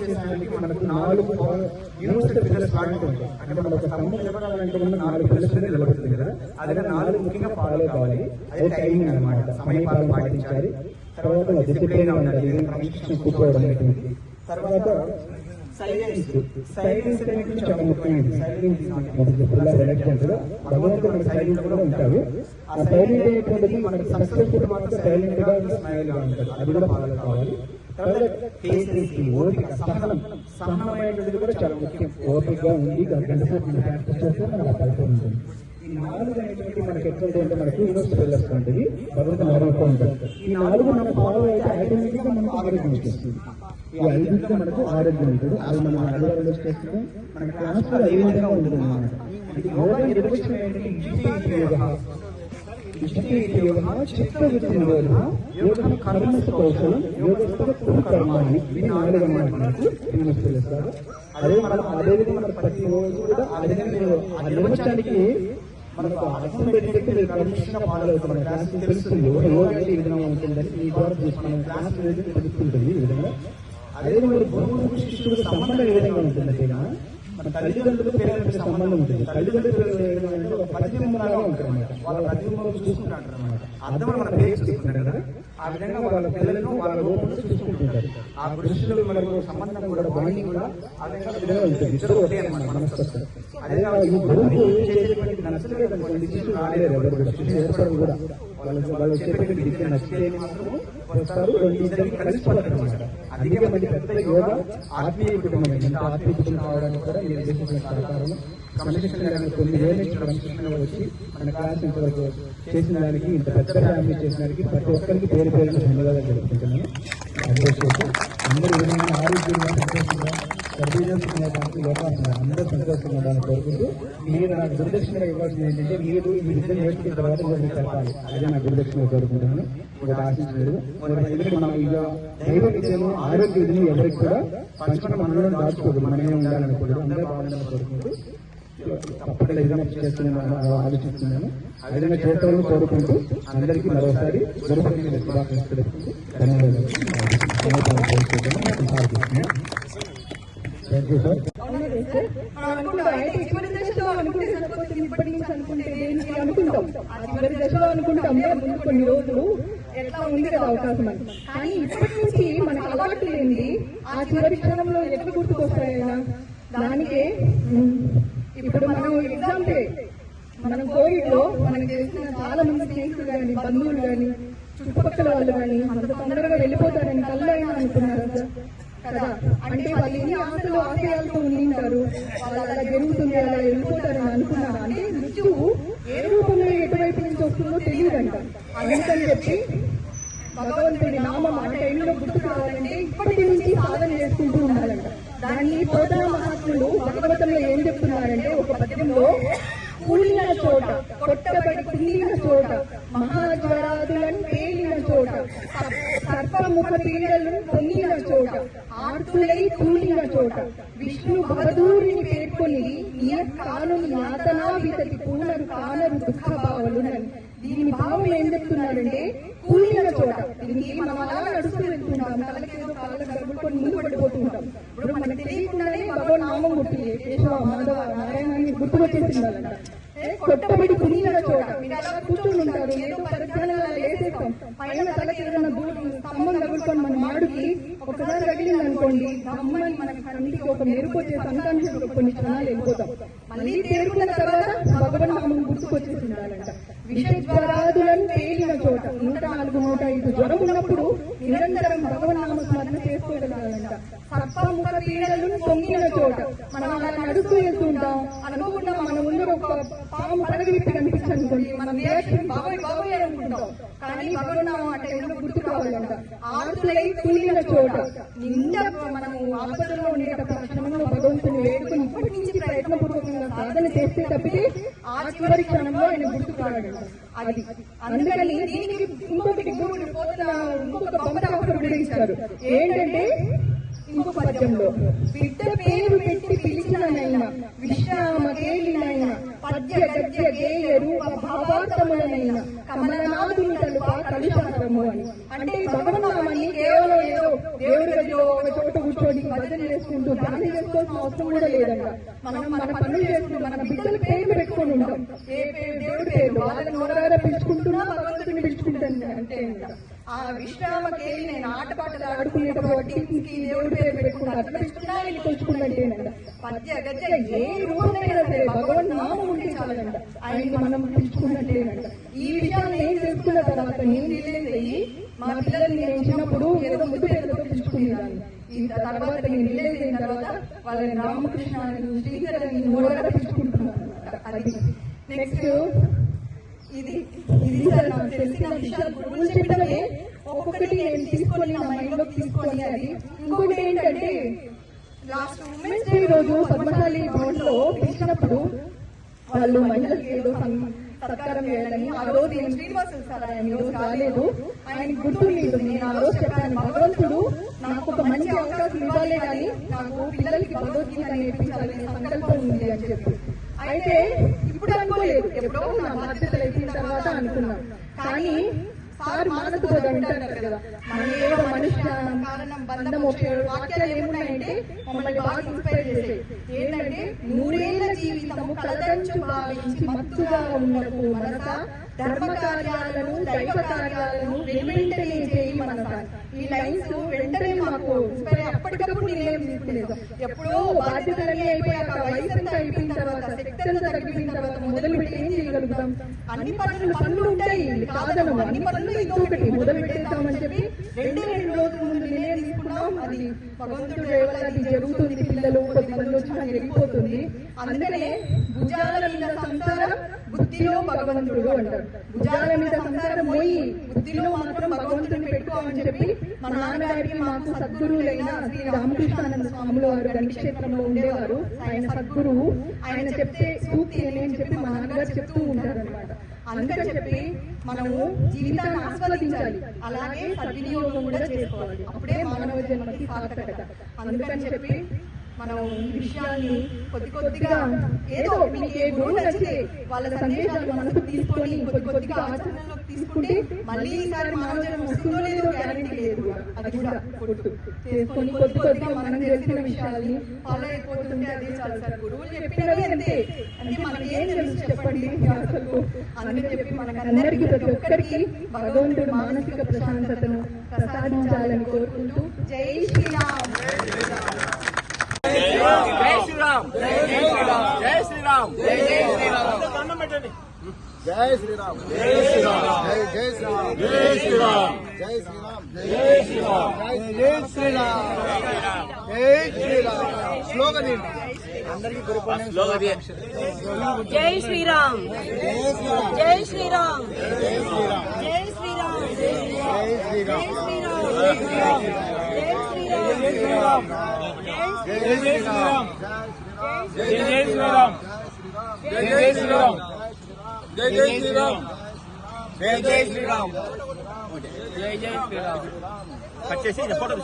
చేసేదానికి మనకు 4 universal pillars point ఉంటాయి. అంటే మన ఒక స్తంభం నిలబడాలంటే ఉన్న 4 పిల్లర్స్ నిలబడుతుంది కదా, అదే 4 ముఖ్యంగా ఫాలో కావాలి. అదే టైమింగ్ అనమాట. సమయపాలన పాటించాలి. తర్వాత డిసిప్లిన్ గా ఉండాలి, క్రమశిక్షణ కూర్చోవడం అనేటువంటి. తర్వాత సైలెన్స్ అనేది చాలా ముఖ్యమైనది. భగవంతుడు సైలెంట్ కూడా ఉంటాడు. ఆ సైలెంట్ అనేటువంటిది మనకి సక్సెస్ఫుల్ మాత్రం సైలెంట్ గా స్మైల్ గా ఉంటుంది, అది కూడా ఫాలో కావాలి. తర్వాత ఓపిక, సహనమైనది కూడా చాలా ముఖ్యం. ఓపికగా ఉండి గంటసేపు ప్రాక్టీస్ చేస్తే మనకు ఫలితం ఉంటుంది. ఈ 4 అనేటువంటి మనకి ఎట్లుంటే అంటే మనకి యూనివర్సిటీ వెళ్ళొస్తూ ఉంటుంది, భగవంతుడు నడవస్తూ ఉంటుంది. ఈ 4 మనకు ఫాలో అయితే ఆటోమేటిక్ గా మనకు ఆరోగ్యం వచ్చేస్తుంది. ఈ 5 మనకు ఆరోగ్యం ఉంటుంది. అది మనం ఆదివారం చేస్తే మన క్లాస్ కూడా ఏ విధంగా ఉంటుంది అన్నమాట. యోగా నిర్వచనం ఏంటంటే యోగం కర్మస్థ కౌశలం, యోగస్థ కర్మాన్ని, ఈ 4 అన్నమాట మనకు యూనివర్సిటీ తెలుస్తారు. అదేవిధంగా మనకు ప్రతి రోజు కూడా ఆ నిర్వచనానికి మనకు అర్థం పెట్టేటట్టు మీరు క్రమశిక్షణ ఫాలో అవుతాం. మన క్లాస్ తెలుస్తుంది యోగా ఈ విధంగా ఉంటుందని ఈ ద్వారా మన క్లాస్ తెలుస్తుంటుంది ఈ విధంగా. అదేవిధంగా గురువు శిష్యుడికి సంబంధం ఏ విధంగా ఉంటుందంటే మన తల్లిదండ్రులకు పిల్లలకి సంబంధం ఉంటుంది. తల్లిదండ్రులు ఒక ప్రతిబింబంలాగా ఉంటారు అన్నమాట. వాళ్ళ ప్రతిబింబాలు చూసుకుంటారు అన్నమాట. అర్థం మన పేరు చూసుకుంటారు కదా, ఆ విధంగా వాళ్ళ పిల్లలను వాళ్ళ రూపంలో చూసుకుంటుంటారు. ఆ పురుషులు మనకు సంబంధం కూడా బాండింగ్ కూడా ఆ విధంగా ఉంటుంది. ఇద్దరు ఒకటే అన్నమాట మనస్తత్వం. అదే ఈ గురువు చేసేటువంటి నచ్చలేదు అనుకోండి, శిష్యులు రాలేరు, ఎవరు కూడా శిష్యులు ఏర్పడరు కూడా. వాళ్ళు చెప్పేటువంటి విద్య నచ్చితే మాత్రం వస్తారు, రెండింటికి కలిసి పడతారు అన్నమాట. అందుకే మనకి పెద్ద యోగా ఆత్మీయ కుటుంబం. ఇంత ఆత్మీయ కుటుంబం కావడానికి కూడా మీరు చేసిన సహకారం క్రమశిక్షణ 9 ఏళ్ళ నుంచి క్రమశిక్షణగా వచ్చి మన క్లాస్ ఇంతవరకు చేసిన దానికి, ఇంత పెద్ద ఫ్యామిలీ చేసిన దానికి ప్రతి ఒక్కరికి పేరు పేరున ధన్యవాదాలు జరుపుకుంటున్నాను. అందరూ విధంగా ఆరోగ్యంగా సంతోషంగా సర్వీజన్స్ లోకాలు అందరూ సంతోషంగా ఉండాలని కోరుకుంటూ, మీరు నాకు గురుదక్షిణగా ఇవ్వాల్సింది ఏంటంటే మీరు ఈ విద్య నేర్చుకున్న తర్వాత మీరు చెప్పాలి. అదే నా గురుదక్షిణగా కోరుకుంటున్నాను. ఒకటి ఆశించలేదు. ఎందుకంటే మనం ఇక దైవ విద్యను ఆరోగ్య విద్యను ఎవరికి కూడా పంచుకున్న మనలో దాచుకోదు, మనమే ఉండాలనుకోలేదు. అందరూ బాగుండాలని కోరుకుంటూ తప్పకుండా ఏదైనా చేస్తున్నాను ఆలోచిస్తున్నాను. ఆ విధంగా చేస్తామని కోరుకుంటూ అందరికీ మరోసారి గురుపూర్ణిమ శుభాకాంక్షలు తెలుపుతుంది. ధన్యవాదాలు. Thank you sir. చివరి దశలో అనుకుంటాం ముందు కొన్ని రోజులు ఎట్లా ఉంది కదా అవకాశం అని, కానీ ఇప్పటి నుంచి మనకు అలవాటు లేనిది ఆ చివరి క్షణంలో ఎట్లా గుర్తుకొస్తాయైనా. దానికే ఇప్పుడు మనం ఎగ్జాంపుల్, మనం కోవిడ్ లో మనకు తెలిసిన చాలా మంది స్నేహితులు కానీ బంధువులు కానీ చుట్టుపక్కల వాళ్ళు కానీ అంత తొందరగా వెళ్ళిపోతారని కళ్ళైనా అనుకున్నారు కదా. అంటే వాళ్ళు ఎన్ని ఆశలు ఆశయాలతో ఉండింటారు, వాళ్ళు అలా జరుగుతుంది అలా వెళ్ళిపోతారని అనుకున్నారు. అంటే మృత్యువు ఏ రూపంలో ఎటువైపు నుంచి వస్తుందో తెలియదంట. అందుకని చెప్పి భగవంతుడి నామం ఆ టైంలో గుర్తు కావాలంటే ఇప్పటి నుంచి సాధన చేసుకుంటూ ఉండాలంట. దాన్ని పోతన మహాత్ములు భాగవతంలో ఏం చెప్తున్నారంటే, ఒక పద్యంలో కూలిన చోట, కొట్టబడి కుండిన చోట, మహాజ్వరాదులను పేలిన చోట, సర్పముఖ పీడలను పొందిన చోట, ఆర్తులై తూలిన చోట, విష్ణు బహదూరిని పేర్కొని కాను యాతనా వితతి పూనరు కానరు దుఃఖ భావలునని. దీని భావం ఏం చెప్తున్నారంటే, కూలిన చోట. దీనికి మనం అలా నడుస్తూ వెళ్తుంటాం, తలకి ఏదో కాళ్ళకు తగులుకొని ముందు పడిపోతుంటాం. ఇప్పుడు మనకు తెలియకుండానే భగవన్ నామం గుర్తుంది, కేశవ మాధవ నారాయణాన్ని గుర్తుకొచ్చేసిందాలంట. కొట్టబడి కునిన చోట మీరు అలా కూర్చొని ఉంటారు, ఏదో పరిజ్ఞానంగా లేసేస్తాం, పైన తలకి ఏదైనా స్తంభం తగులుకొని మన మాడుకి ఒకసారి తగిలింది అనుకోండి, అమ్మని మన కంటికి ఒక మెరుపు వచ్చే సంతాంశంలో కొన్ని క్షణాలు వెళ్ళిపోతాం. మళ్ళీ తేరుకున్న తర్వాత భగవన్ నామం గుర్తుకొచ్చేసిందాలంట. విషజ్వరాదులను పేలిన చోట, 104, 105 జ్వరం ఉన్నప్పుడు నిరంతరం భగవన్ నామ స్మరణ చేసుకోగలగాలంట. సర్పముఖ పీడలను పొంగిన చోట, మనం అలా నడుస్తూ వెళ్తుంటాం, అనుకోకుండా మన ముందు ఒక పాము పడగ విప్పి కనిపించనుకోండి, మనం రియాక్షన్ బాబాయ్ బాబాయ్ అనుకుంటాం, కానీ భగవన్ నామం అంటే ఎవరో గుర్తు కావాలంట. ఆర్తులై తులిన చోట, నిండా మనము ఆపదలో ఉండేటప్పుడు క్షణంలో భగవంతుని వేడుకొని ఇప్పటి నుంచి ప్రయత్నపూర్వకంగా సాధన చేస్తే తప్పితే ఆ చివరి క్షణంలో ఆయన గుర్తు కావాలంట. అది అందుకని దీనికి ఇంకొకటి గురువులు ఇంకొక బొమ్మటాఫర్ కూడా ఇస్తారు. ఏంటంటే ఇంకొక పద్యంలో, బిడ్డ పేరు పెట్టి పిలిచిననైనా విశ్రామకేలినైనా పద్య గద్య గేయ రూప భావార్థములనైనా కమలనాథుని తలుప కలుషారము అని. అంటే భగవన్నామని కేవలం ఏదో దేవుడి గదిలో ఒక చోట కూర్చొని భజన చేసుకుంటూ ధ్యానం చేసుకోవాల్సిన అవసరం కూడా లేదంట. మనం మన పనులు చేసుకుంటూ మన బిడ్డల పేర్లు పెట్టుకొని ఉంటాం. ఏ దేవుడి పేరు వాళ్ళని నోరారా పిలుచుకుంటున్నా భగవంతుని పిలుచుకుంటాను అంటే ఆ విశ్రామకేలి నేను ఆటపాటలు ఆడుకునేటప్పుడు టీమ్స్కి దేవుడి పేరు పెట్టుకుంటా అట్లా పిలుచుకున్నా నేను కొలుచుకున్నట్టేనంట. పద్య గద్య ఏ రూపమైనా సరే భగవన్ నామం ఉంటే చాలంట ఆయన్ని మనం పిలుచుకున్నట్టేనంట. ఈ విషయాన్ని నేను తెలుసుకున్న తర్వాత నేను రిలీజ్ అయ్యి మా పిల్లల్ని నేను చిన్నప్పుడు ఏదో ముద్దు పేరుతో పిలుచుకునేదాన్ని. ఈ తర్వాత నేను రిలీజ్ అయిన తర్వాత వాళ్ళని రామకృష్ణ శ్రీధర్ అని నోరారా పిలుచుకుంటున్నాను. అది నెక్స్ట్ ఇది సార్ నాకు తెలిసిన విషయాలు గురువులు చెప్పడమే ఒక్కొక్కటి నేను తీసుకొని నా మైండ్ లోకి తీసుకొని. అది ఇంకోటి ఏంటంటే లాస్ట్ ఉమెన్స్ డే రోజు పద్మశాలి భవన్ లో పిలిచినప్పుడు వాళ్ళు మహిళలకు ఏదో సత్కారం చేయాలని ఆ రోజు నేను శ్రీనివాసులు సార్ ఆయన ఈ రోజు రాలేదు, ఆయన గుర్తు లేదు. నేను ఆ రోజు చెప్పాను భగవంతుడు నాకు ఒక మంచి అవకాశం ఇవ్వాలే కానీ నాకు పిల్లలకి భగవద్గీత నేర్పించాలనే సంకల్పం ఉంది అని చెప్పి. అయితే ఇప్పుడు అనుకోలేదు, ఎప్పుడో నా బాధ్యతలు అయిపోయిన తర్వాత అనుకున్నాను. కానీ సార్ మానసు బోధ అంటారు కదా, మన ఏదో మనుష్య కారణం బంధం ఒక వాక్యాలు ఏమున్నాయంటే మమ్మల్ని బాగా ఇన్స్పైర్ చేసేది ఏంటంటే 100 ఏళ్ల జీవితము కలదంచు భావించి మత్తుగా ఉండకు మనస ధర్మ కార్యాలను దైవ కార్యాలను వెంటనే చేయి మనస. ఈ లైన్స్ వెంటనే మాకు ఇన్స్పైర్ అప్పటికప్పుడు నిర్ణయం తీసుకునేది. ఎప్పుడో బాధ్యతలన్నీ అయిపోయాక వయసు అంతా అయిపోయిన తర్వాత శక్తి అంతా తగ్గిపోయిన తర్వాత మొదలు పెట్టి ఏం చేయగలుగుతాం? అన్ని పనులు ఉంటాయి కాదను, అన్ని పనులు ఇంకొకటి మొదలు పెట్టేద్దామని చెప్పి 2 రోజుల ముందు నిర్ణయం తీసుకున్నాం. అది భగవంతుడు వల్ల అది జరుగుతుంది. పిల్లలు కొద్దిమంది వచ్చినా జరిగిపోతుంది. అందుకనే భుజాల మీద సంసారం బుద్ధిలో భగవంతుడు అంటారు. భుజాల మీద సంసారం పోయి బుద్ధిలో మాత్రం భగవంతుడిని పెట్టుకోమని చెప్పి మా నాన్నగారికి మాకు సద్గురువులైన శ్రీ రామకృష్ణానంద స్వాములు వారు గణి క్షేత్రంలో ఉండేవారు. ఆయన సద్గురువు. ఆయన చెప్తే సూక్తి అని చెప్పి మా నాన్నగారు చెప్తూ ఉంటారు అనమాట. అందుకని చెప్పి మనము జీవితాన్ని ఆస్వాదించాలి, అలాగే సద్వినియోగం కూడా చేసుకోవాలి. అప్పుడే మానవ జన్మకి సార్థకత. అందుకని చెప్పి మనం ఈ విషయాన్ని కొద్దిగా ఏదో మీకు ఏ గురువు నచ్చితే వాళ్ళ సందేశాలు మనకు తీసుకొని కొద్దిగా ఆచరణలోకి తీసుకుంటే మళ్ళీ ఈసారి మానవ జన్మ వస్తుందో లేదో గ్యారెంటీ లేదు. అది కూడా చేసుకొని కొద్దిగా మనం తెలిసిన విషయాల్ని ఫాలో అయిపోతుంటే అదే చాలు సార్. గురువులు చెప్పినవి అంతే, అంటే మనకి ఏం తెలుసు చెప్పండి అసలు. అందుకని చెప్పి మనకందరికీ ప్రతి ఒక్కరికి భగవంతుడు మానసిక ప్రశాంతతను ప్రసాదించాలని కోరుకుంటూ జై శ్రీరామ్. జై శ్రీరామ్. జై శ్రీరామ్. జై శ్రీరామ్. జై శ్రీరామ్. జై శ్రీరామ్. జై శ్రీరామ్. జై శ్రీరామ్. జై శ్రీరామ్. జై శ్రీరామ్. జై శ్రీరామ్. జై శ్రీరామ్. జై శ్రీరామ్. స్లోగన్ అందరికీ గురుపాఠం స్లోగన్ జై శ్రీరామ్. జై శ్రీరామ్. జై శ్రీరామ్. జై శ్రీరామ్. జై శ్రీరామ్. జై శ్రీరామ్. జై శ్రీరామ్. జై శ్రీరామ్. జై శ్రీరామ్. జై శ్రీరామ్. జై జై శ్రీరామ్. జై జై శ్రీరామ్. జై జై శ్రీరామ్. కట్ చేసి ఫోటో